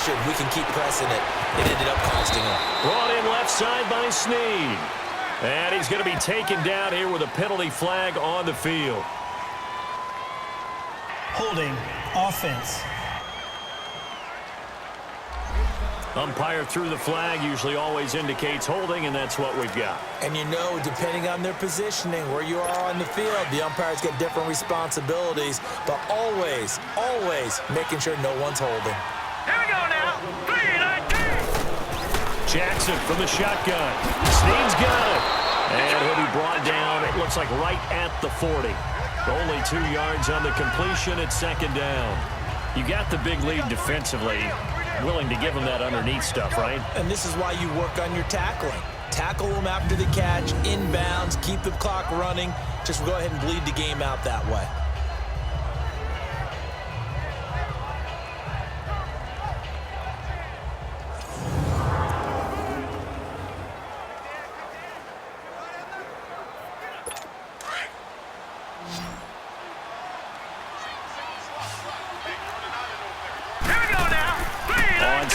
We can keep pressing it. It ended up costing him. Brought in left side by Snead. And he's going to be taken down here with a penalty flag on the field. Holding offense. Umpire threw the flag, usually always indicates holding, and that's what we've got. And you know, depending on their positioning, where you are on the field, the umpires get different responsibilities, but always, always making sure no one's holding. Here we go now. 3-19. Jackson from the shotgun. Snead's got it. And he'll be brought down, it looks like right at the 40. Only 2 yards on the completion at second down. You got the big lead defensively. Willing to give him that underneath stuff, right? And this is why you work on your tackling. Tackle them after the catch, inbounds, keep the clock running. Just go ahead and bleed the game out that way.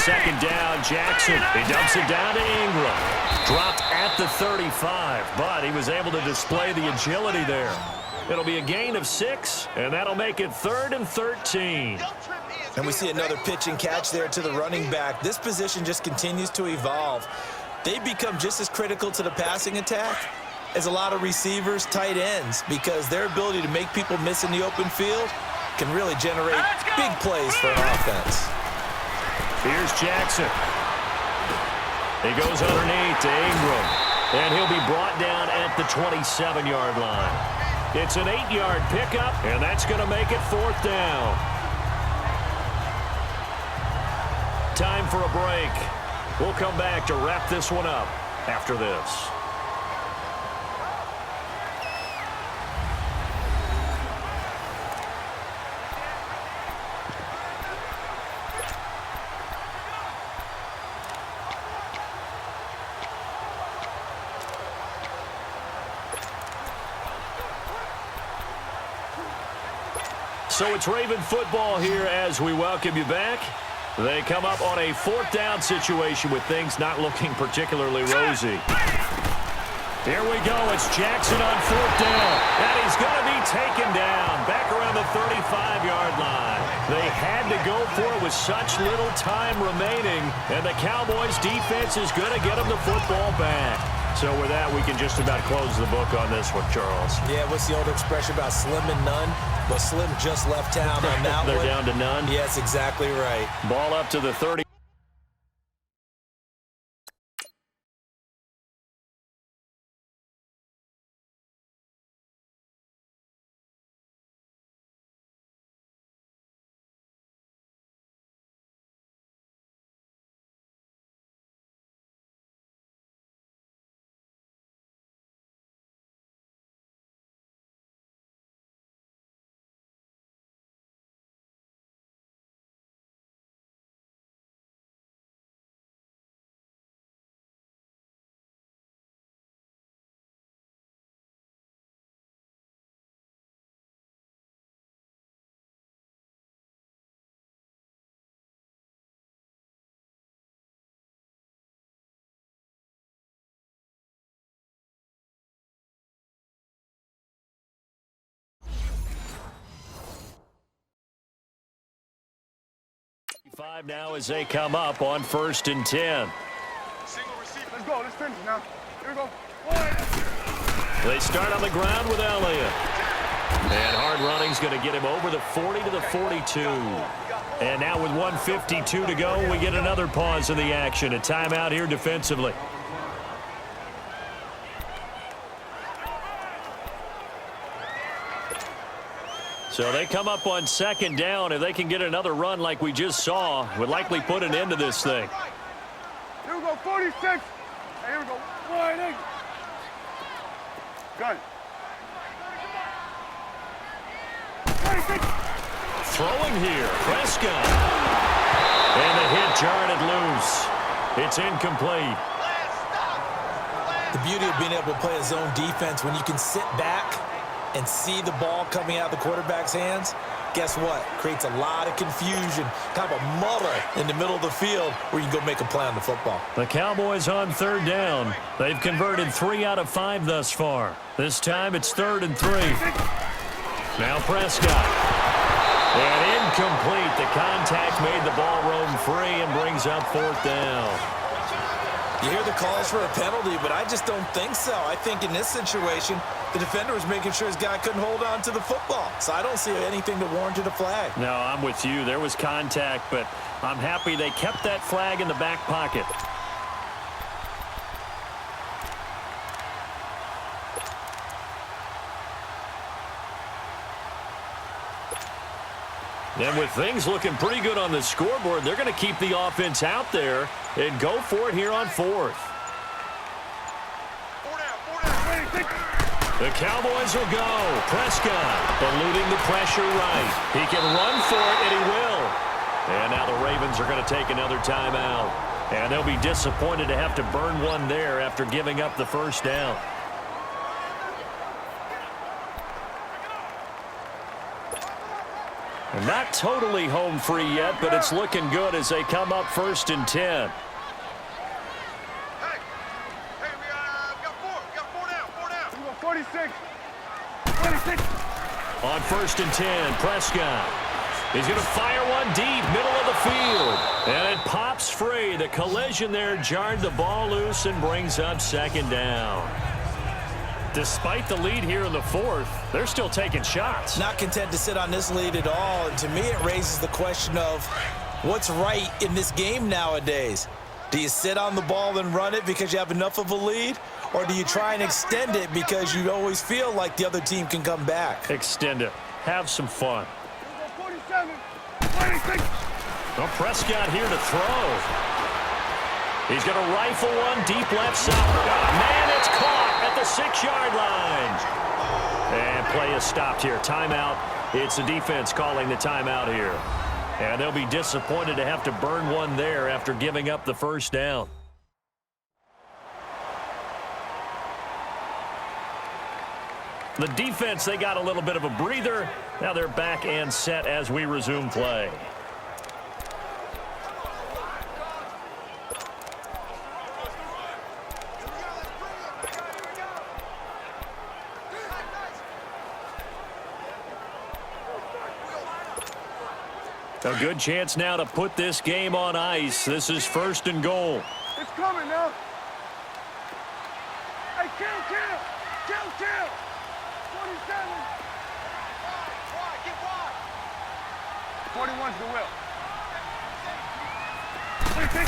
Second down, Jackson. He dumps it down to Ingram. Dropped at the 35, but he was able to display the agility there. It'll be a gain of 6, and that'll make it 3rd and 13. And we see another pitch and catch there to the running back. This position just continues to evolve. They become just as critical to the passing attack as a lot of receivers, tight ends, because their ability to make people miss in the open field can really generate big plays for an offense. Here's Jackson. He goes underneath to Ingram. And he'll be brought down at the 27-yard line. It's an 8-yard pickup, and that's going to make it 4th down. Time for a break. We'll come back to wrap this one up after this. So it's Raven football here as we welcome you back. They come up on a 4th down situation with things not looking particularly rosy. Here we go. It's Jackson on 4th down. And he's going to be taken down back around the 35-yard line. They had to go for it with such little time remaining. And the Cowboys defense is going to get them the football back. So with that, we can just about close the book on this one, Charles. Yeah, what's the old expression about slim and none? Well, Slim just left town on that They're one. down to none? Yes, exactly right. Ball up to the 30. Five now as they come up on 1st and 10. Single receiver. Let's go. Let's finish now. Here we go. They start on the ground with Elliott. And hard running's going to get him over the 40 to the 42. And now with 1:52 to go, we get another pause in the action. A timeout here defensively. So they come up on 2nd down. If they can get another run like we just saw, would likely put an end to this thing. Here we go, 46. Hey, here we go. Wide eight. Gun. Throwing here, Prescott. And the hit jarred it loose. It's incomplete. The beauty of being able to play a zone defense when you can sit back and see the ball coming out of the quarterback's hands, guess what? Creates a lot of confusion, kind of a muddle in the middle of the field where you can go make a play on the football. The Cowboys on 3rd down. They've converted 3 out of 5 thus far. This time it's 3rd and 3. Now Prescott. And incomplete. The contact made the ball roam free and brings up 4th down. You hear the calls for a penalty, but I just don't think so. I think in this situation, the defender was making sure his guy couldn't hold on to the football. So I don't see anything to warrant a flag. No, I'm with you. There was contact, but I'm happy they kept that flag in the back pocket. And with things looking pretty good on the scoreboard, they're going to keep the offense out there and go for it here on 4th. The Cowboys will go. Prescott eluding the pressure right. He can run for it, and he will. And now the Ravens are going to take another timeout. And they'll be disappointed to have to burn one there after giving up the 1st down. Not totally home free yet, but it's looking good as they come up 1st and 10. Hey, we got 4 down. 46. 26. On 1st and 10, Prescott. He's going to fire one deep, middle of the field. And it pops free. The collision there jarred the ball loose and brings up 2nd down. Despite the lead here in the 4th, they're still taking shots. Not content to sit on this lead at all. And to me, it raises the question of what's right in this game nowadays. Do you sit on the ball and run it because you have enough of a lead? Or do you try and extend it because you always feel like the other team can come back? Extend it. Have some fun. 47. 26. Well, Prescott here to throw. He's going to rifle one deep left side. Oh, man, it's caught at the 6-yard line. And play is stopped here. Timeout. It's the defense calling the timeout here. And they'll be disappointed to have to burn one there after giving up the 1st down. The defense, they got a little bit of a breather. Now they're back and set as we resume play. A good chance now to put this game on ice. This is 1st and goal. It's coming now. Hey, kill. 27. Get wide. 41's the will. 26.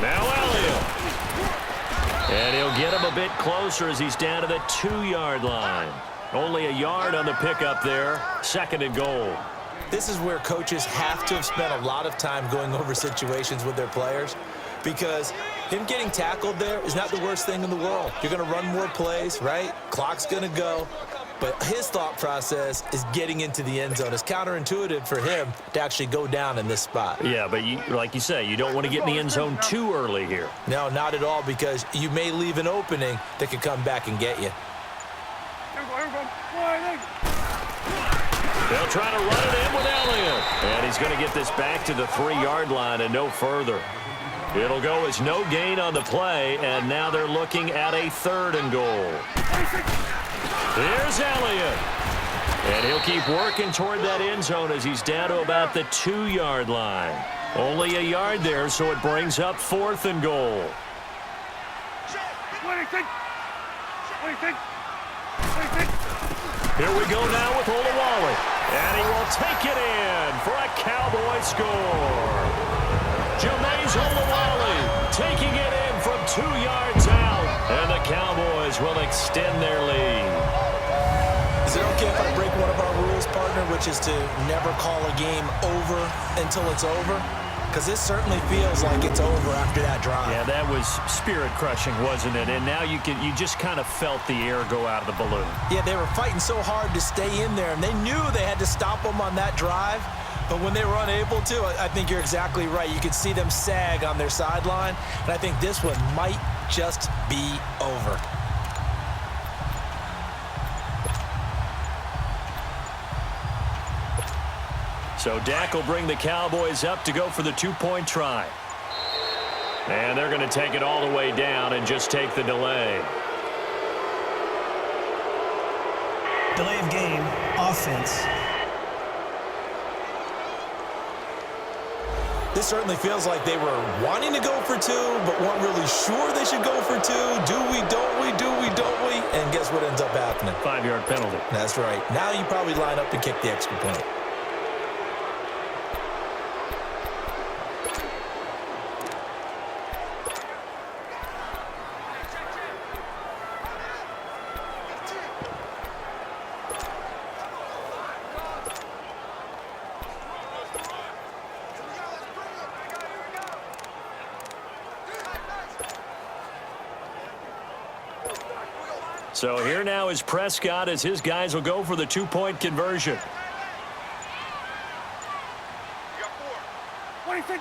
Now Elliott. And he'll get him a bit closer as he's down to the 2-yard line. Only a yard on the pickup there. 2nd and goal. This is where coaches have to have spent a lot of time going over situations with their players, because him getting tackled there is not the worst thing in the world. You're going to run more plays, right? Clock's going to go. But his thought process is getting into the end zone. It's counterintuitive for him to actually go down in this spot. Yeah, but like you say, you don't want to get in the end zone too early here. No, not at all, because you may leave an opening that could come back and get you. Here we go. They'll try to run it in with Elliott. And he's going to get this back to the 3-yard line and no further. It'll go as no gain on the play, and now they're looking at a 3rd and goal. Here's Elliott. And he'll keep working toward that end zone as he's down to about the 2-yard line. Only a yard there, so it brings up 4th and goal. 26. Here we go now with Olawale. And he will take it in for a Cowboy score. Jameis Olawale taking it in from 2 yards out. And the Cowboys will extend their lead. Is it okay if I break one of our rules, partner, which is to never call a game over until it's over? Because this certainly feels like it's over after that drive. Yeah, that was spirit-crushing, wasn't it? And now you just kind of felt the air go out of the balloon. Yeah, they were fighting so hard to stay in there, and they knew they had to stop them on that drive. But when they were unable to, I think you're exactly right. You could see them sag on their sideline, and I think this one might just be over. So Dak will bring the Cowboys up to go for the two-point try. And they're going to take it all the way down and just take the delay. Delay of game, offense. This certainly feels like they were wanting to go for two, but weren't really sure they should go for two. Do we, don't we, do we, don't we? And guess what ends up happening? 5-yard penalty. That's right. Now you probably line up and kick the extra point. So here now is Prescott as his guys will go for the two-point conversion. You got 4. 26.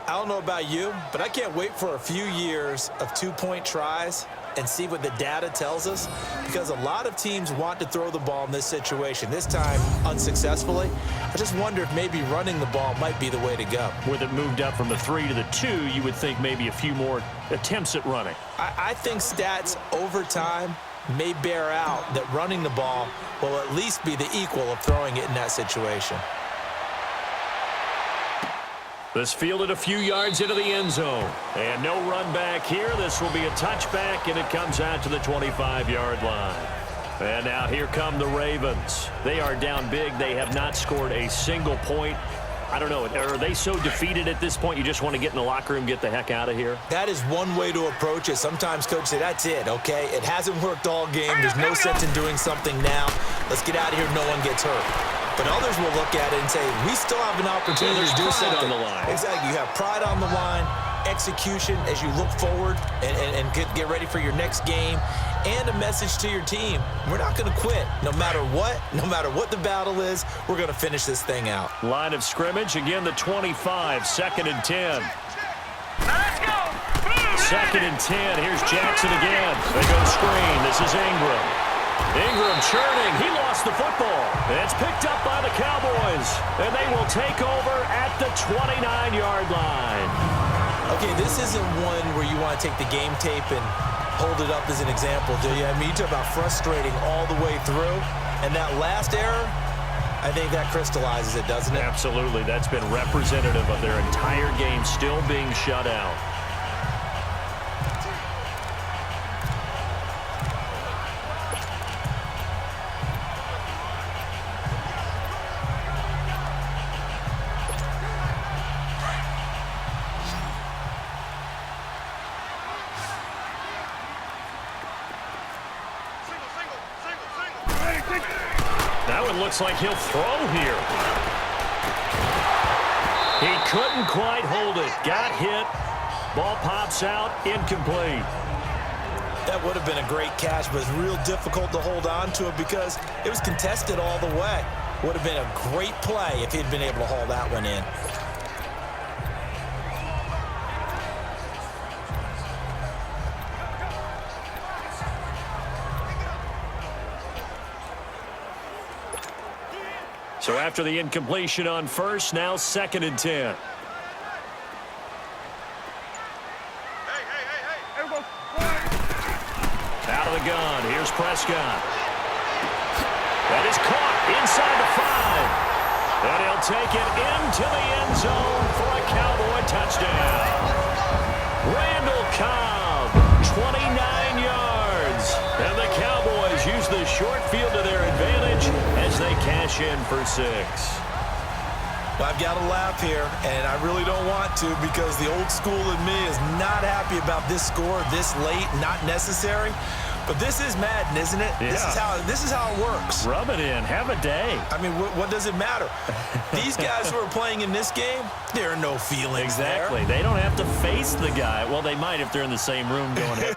I don't know about you, but I can't wait for a few years of two-point tries and see what the data tells us, because a lot of teams want to throw the ball in this situation, this time unsuccessfully. I just wonder if maybe running the ball might be the way to go. With it moved up from the 3 to the 2, you would think maybe a few more attempts at running. I think stats over time may bear out that running the ball will at least be the equal of throwing it in that situation. This fielded a few yards into the end zone. And no run back here. This will be a touchback, and it comes out to the 25-yard line. And now here come the Ravens. They are down big. They have not scored a single point. I don't know. Are they so defeated at this point you just want to get in the locker room, get the heck out of here? That is one way to approach it. Sometimes coaches say, that's it, okay? It hasn't worked all game. There's no sense in doing something now. Let's get out of here. No one gets hurt. But others will look at it and say, we still have an opportunity to do something. On the line. Exactly. You have pride on the line, execution as you look forward and get ready for your next game, and a message to your team. We're not going to quit. No matter what the battle is, we're going to finish this thing out. Line of scrimmage, again, the 25, 2nd and 10. Let's go. 2nd and 10. Here's Jackson again. They go screen. This is Ingram. Ingram churning. He lost the football. It's picked up by the Cowboys, and they will take over at the 29-yard line. Okay, this isn't one where you want to take the game tape and hold it up as an example, do you? I mean, you talk about frustrating all the way through, and that last error, I think that crystallizes it, doesn't it? Absolutely. That's been representative of their entire game still being shut out. Looks like he'll throw here. He couldn't quite hold it. Got hit. Ball pops out. Incomplete. That would have been a great catch, but it's real difficult to hold on to it because it was contested all the way. Would have been a great play if he'd been able to haul that one in. So after the incompletion on first, now 2nd and 10. Out of the gun, here's Prescott. That is caught inside the 5. And he'll take it into the end zone for a Cowboy touchdown. Randall Cobb, 29 yards. And the Cowboys use the short field to their advantage as they cash in for 6. Well, I've got to laugh here, and I really don't want to because the old school in me is not happy about this score this late, not necessary. But this is Madden, isn't it? Yeah. This is how it works. Rub it in. Have a day. I mean, what does it matter? These guys who are playing in this game, there are no feelings Exactly. there. They don't have to face the guy. Well, they might if they're in the same room going,